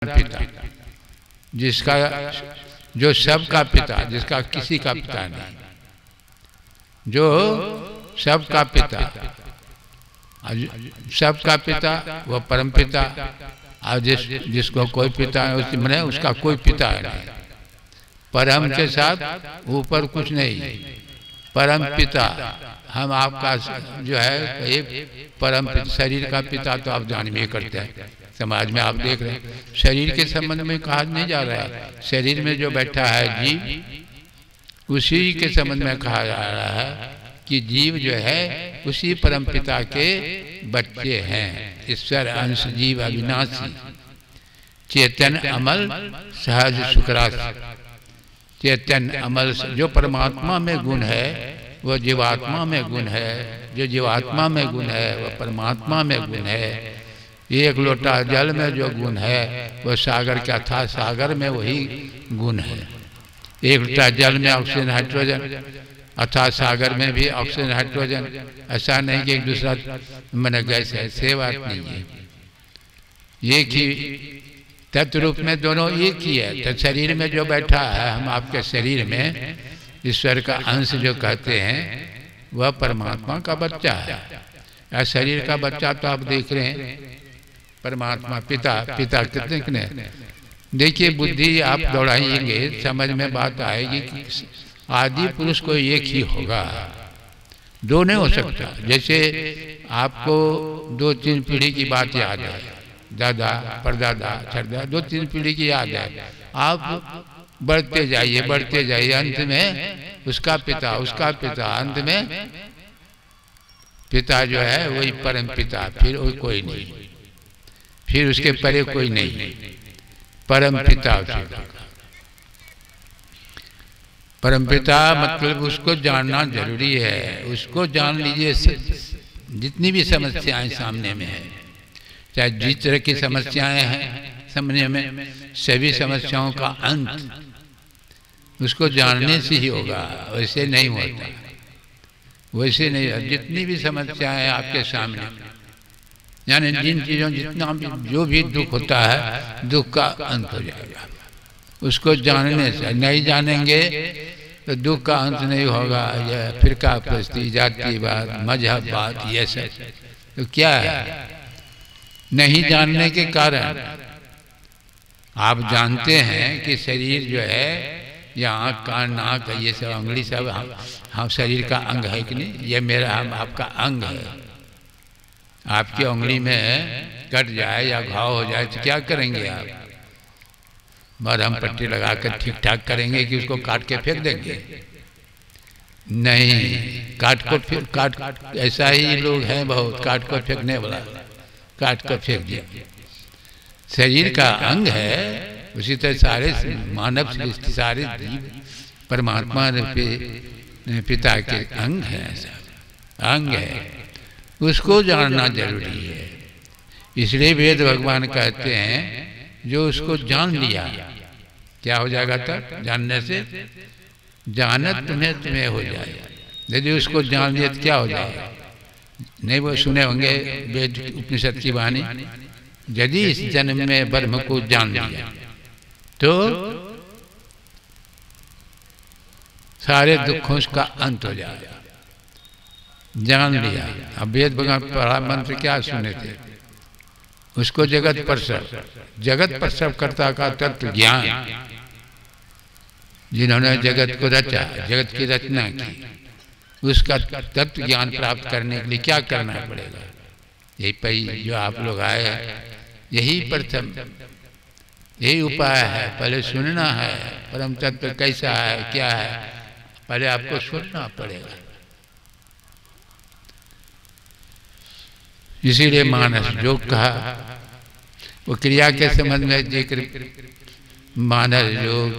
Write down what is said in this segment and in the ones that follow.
पिता, जिसका जो सबका पिता, जिसका किसी का पिता नहीं, जो सबका पिता, सबका पिता वह परम पिता। और जिसको कोई पिता है मैंने उसका कोई पिता नहीं। परम के साथ ऊपर कुछ नहीं, परम पिता। हम आपका जो है एक परम शरीर का पिता तो आप जान भी करते हैं, समाज में आप देख रहे हैं। शरीर के संबंध में कहा नहीं जा रहा है, शरीर में जो बैठा है जीव, उसी के संबंध में कहा जा रहा है कि जीव जो है उसी परम पिता के बच्चे हैं। ईश्वर अंश जीव अविनाशी, चेतन अमल सहज सुखरास। चेतन अमल जो परमात्मा में गुण है वह जीवात्मा में गुण है, जो जीवात्मा में गुण है वह परमात्मा में गुण है। एक लोटा जल में जो गुण है वह सागर का था, सागर में वही गुण है। एक लोटा जल में ऑक्सीजन हाइड्रोजन, अर्थात सागर में भी ऑक्सीजन हाइड्रोजन। ऐसा नहीं कि एक दूसरा मन गैस है, से बात नहीं है। एक ही तत्व रूप में दोनों एक ही है। तो शरीर में जो बैठा है, हम आपके शरीर में ईश्वर का अंश जो कहते हैं वह परमात्मा का बच्चा है। या शरीर का बच्चा तो आप देख रहे हैं परमात्मा पिता, पिता कितने कितने। देखिए बुद्धि आप दौड़ाएंगे समझ में बात आएगी कि आदि पुरुष को एक ही होगा, दो नहीं हो सकता। जैसे आपको 2-3 पीढ़ी की बात याद है, दादा परदादा सरदादा 2-3 पीढ़ी की याद है। आप बढ़ते जाइए बढ़ते जाइए, अंत में उसका पिता, अंत में पिता जो है वही परम पिता, फिर वही कोई नहीं, फिर उसके परे कोई नहीं, परम पिता। परम पिता मतलब उसको जानना जरूरी है, उसको जान लीजिए। जितनी भी समस्याएं सामने में है, चाहे जिस तरह की समस्याएं हैं सामने में, सभी समस्याओं का अंत उसको जानने से ही होगा, वैसे नहीं होता, वैसे नहीं। जितनी भी समस्याएं आपके सामने, यानी जिन चीज़ों जितना भी जो भी दुख होता है, दुख का अंत हो जाएगा उसको जानने से। नहीं जानेंगे तो दुख का अंत नहीं होगा। यह फिरका परस्ती, जातिवाद, मजहब बात, ये सब तो क्या है? नहीं जानने के कारण। आप जानते हैं कि शरीर जो है, यह आँख कान नाक ये सब अंगली सब हम शरीर का अंग है कि नहीं? ये मेरा हम आपका अंग है। आपकी उंगली में कट जाए या घाव हो जाए तो क्या करेंगे आप? मरहम पट्टी लगाकर ठीक ठाक करेंगे कि उसको काट के फेंक देंगे? नहीं, काट ऐसा ही लोग हैं बहुत, काट को फेंकने वाला, काट कर फेंक दिया। शरीर का अंग है, उसी तरह सारे मानव सृष्टि, सारे जीव परमात्मा पिता के अंग है, ऐसा अंग है, उसको जानना जरूरी है। इसलिए वेद भगवान कहते हैं जो उसको जान लिया क्या हो जाएगा? तब जानने से जानत तुम्हें हो जाएगा। यदि उसको जान लिया तो क्या हो जाएगा? नहीं वो सुने होंगे वेद उपनिषद की वाणी, यदि इस जन्म में ब्रह्म को जान लिया तो सारे दुखों का अंत हो जाएगा। जान लिया। अब वेद भगवान पढ़ा मंत्र क्या सुने थे? उसको जगत प्रसव करता का तत्व ज्ञान, जिन्होंने जगत को रचा, जगत की रचना की, उसका तत्व ज्ञान प्राप्त करने के लिए क्या करना पड़ेगा? यही पही जो आप लोग आए हैं, यही प्रथम, यही उपाय है। पहले सुनना है परम तत्व कैसा है, क्या है, पहले आपको सुनना पड़ेगा। इसीलिए मानस योग कहा, वो क्रिया के संबंध में जिक्र, मानस योग,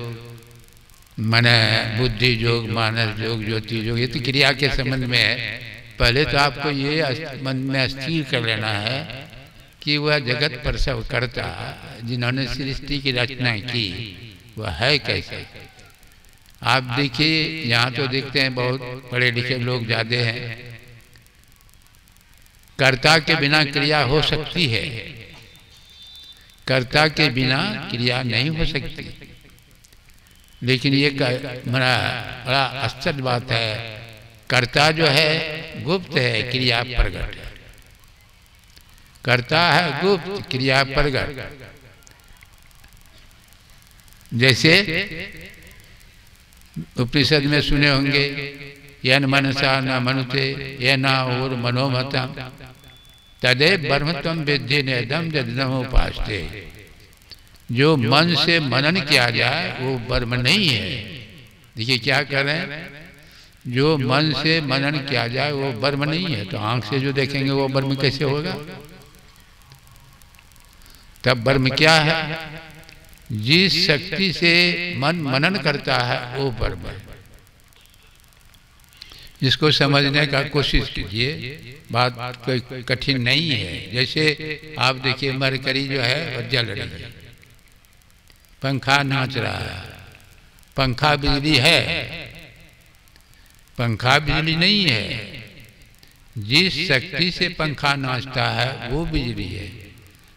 मन बुद्धि योग, मानस योग, ज्योति योग, ये तो क्रिया के संबंध में है। पहले तो आपको ये मन में स्थिर कर लेना है कि वह जगत प्रसव करता, जिन्होंने सृष्टि की रचना की, वह है कैसे। आप देखिए यहाँ तो देखते हैं बहुत पढ़े लिखे लोग ज्यादा हैं, कर्ता के बिना क्रिया हो सकती है, कर्ता के बिना क्रिया नहीं हो सकती। लेकिन ये बड़ा आश्चर्य बात है, कर्ता जो है गुप्त है, क्रिया प्रकट है। कर्ता है गुप्त, क्रिया प्रकट। जैसे उपनिषद में सुने होंगे, यन मनसा न मनुते ये न और मनोमतम तदेव ब्रह्मत्वम विद्धि नेदम जदनमोपास्ते। जो मन से मनन किया जाए वो ब्रह्म नहीं है। देखिए क्या कर रहे हैं, जो मन से मनन किया जाए वो ब्रह्म नहीं है। तो आंख से जो देखेंगे वो ब्रह्म कैसे होगा? तब ब्रह्म क्या है? जिस शक्ति से मन मनन करता है वो ब्रह्म है। इसको समझने का कोशिश कीजिए, बात कोई कठिन नहीं है। जैसे आप देखिए मरकरी जो है वो जल रही है, पंखा नाच रहा है। पंखा बिजली है? पंखा बिजली नहीं है। जिस शक्ति से पंखा नाचता है वो बिजली है।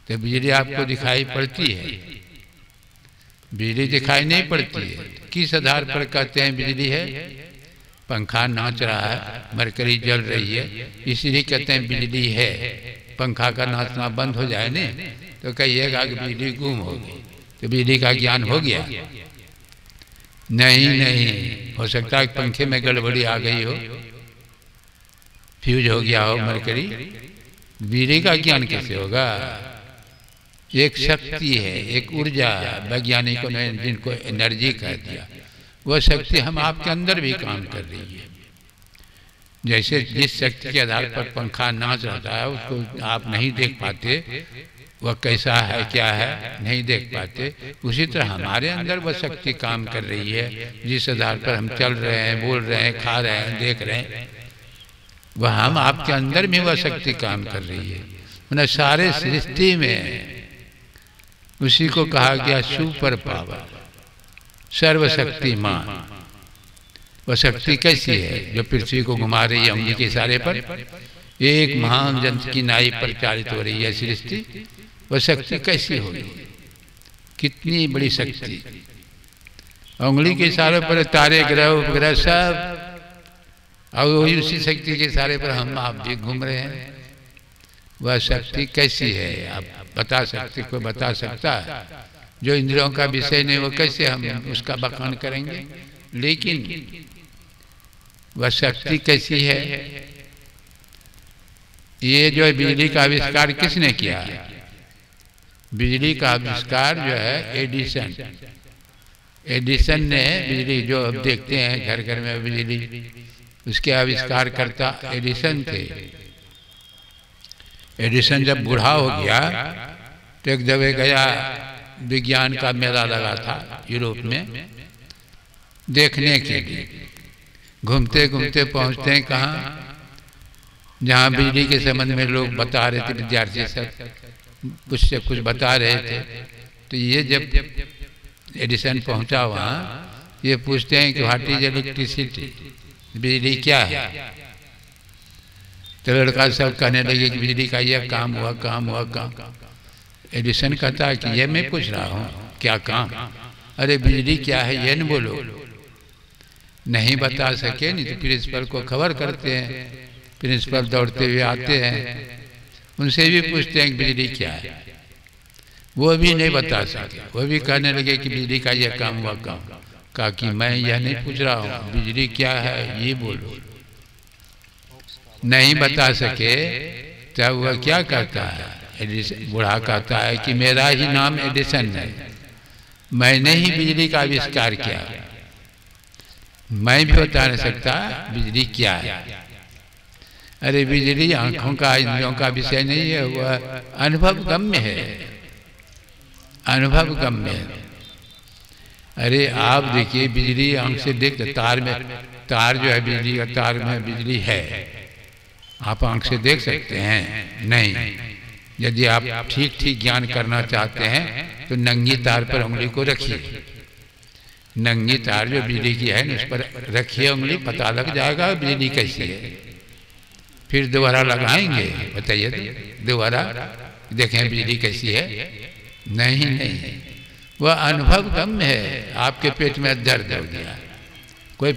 तो बिजली आपको दिखाई पड़ती है? बिजली दिखाई नहीं पड़ती है। किस आधार पर कहते हैं बिजली है? पंखा नाच रहा है, मरकरी जल रही है, इसलिए कहते हैं बिजली है। पंखा का नाचना बंद हो जाए ना तो कहिएगा कि बिजली गुम होगी, तो बिजली का ज्ञान हो गया? नहीं नहीं, हो सकता है पंखे में गड़बड़ी आ गई हो, फ्यूज हो गया हो मरकरी। बिजली का ज्ञान कैसे होगा? एक शक्ति है, एक ऊर्जा है, वैज्ञानिकों ने जिनको एनर्जी कह दिया, वह शक्ति हम आपके अंदर भी काम कर रही है। जैसे जिस शक्ति के आधार पर पंखा नाच रहा है उसको आप नहीं देख पाते, वह कैसा है क्या है नहीं देख पाते, उसी तरह हमारे अंदर वह शक्ति काम कर रही है। जिस आधार पर हम चल रहे हैं, बोल रहे हैं, खा रहे हैं, देख रहे हैं, वह हम आपके अंदर में वह शक्ति काम कर रही है। मतलब सारे सृष्टि में उसी को कहा गया सुपर पावर, सर्वशक्तिमान। वह शक्ति कैसी है जो पृथ्वी को घुमा रही है उंगली के इशारे पर? एक महान यंत्र की नाई पर चालित हो रही है सृष्टि। वह शक्ति कैसी होगी? कितनी बड़ी शक्ति! उंगली के इशारे पर तारे ग्रह उपग्रह सब, और वही उसी शक्ति के इशारे पर हम आप भी घूम रहे हैं। वह शक्ति कैसी है आप बता सकते? कोई बता सकता है? जो इंद्रियों का विषय नहीं वो कैसे हम उसका बखान करेंगे? लेकिन वह शक्ति कैसी है? ये जो बिजली का आविष्कार किसने किया? बिजली का आविष्कार जो है एडिसन। एडिसन ने बिजली जो अब देखते हैं घर घर में बिजली, उसके आविष्कार करता एडिसन थे। एडिसन जब बूढ़ा हो गया तो एक जगह गया, विज्ञान का मेला लगा था यूरोप में, देखने के लिए। घूमते घूमते पहुंचते हैं कहाँ? जहाँ बिजली के संबंध में लोग बता रहे थे, विद्यार्थी सब कुछ से कुछ बता रहे थे। तो ये जब एडिसन पहुंचा वहाँ, ये पूछते हैं कि व्हाट इज इलेक्ट्रिसिटी, बिजली क्या है? तो लड़का सब कहने लगे कि बिजली का यह काम हुआ, काम हुआ, काम। एडिसन कहता है कि ये मैं पूछ रहा हूँ क्या काम? अरे बिजली क्या है ये न बोलो। नहीं बता सके नहीं तो प्रिंसिपल को खबर करते हैं। प्रिंसिपल दौड़ते हुए आते हैं, उनसे भी पूछते हैं कि बिजली क्या है। वो भी नहीं बता सके। वो भी कहने लगे कि बिजली का यह काम हुआ, काम। कहा कि मैं यह नहीं पूछ रहा हूँ, बिजली क्या है ये बोलो। नहीं बता सके तब वह क्या कहता है? बूढ़ा कहता है कि मेरा ही नाम एडिसन है, मैंने ही बिजली का आविष्कार किया, मैं भी बता नहीं सकता बिजली क्या है। अरे बिजली आंखों का, इंद्रियों का विषय नहीं है, वह अनुभव गम्य है, अनुभव गम्य है। अरे आप देखिए बिजली आंख से देखते, तार में, तार जो है बिजली का, तार में बिजली है, आप आंख से देख सकते हैं? नहीं। यदि आप ठीक ठीक ज्ञान करना चाहते हैं तो नंगी तार पर उंगली को रखिए। नंगी तार जो बिजली की है उस पर रखिए उंगली, पता लग जाएगा बिजली कैसी है। फिर दोबारा लगाएंगे, बताइए तो दोबारा देखें बिजली कैसी है, नहीं नहीं, वह अनुभव गम्य है। आपके पेट में दर्द हो गया,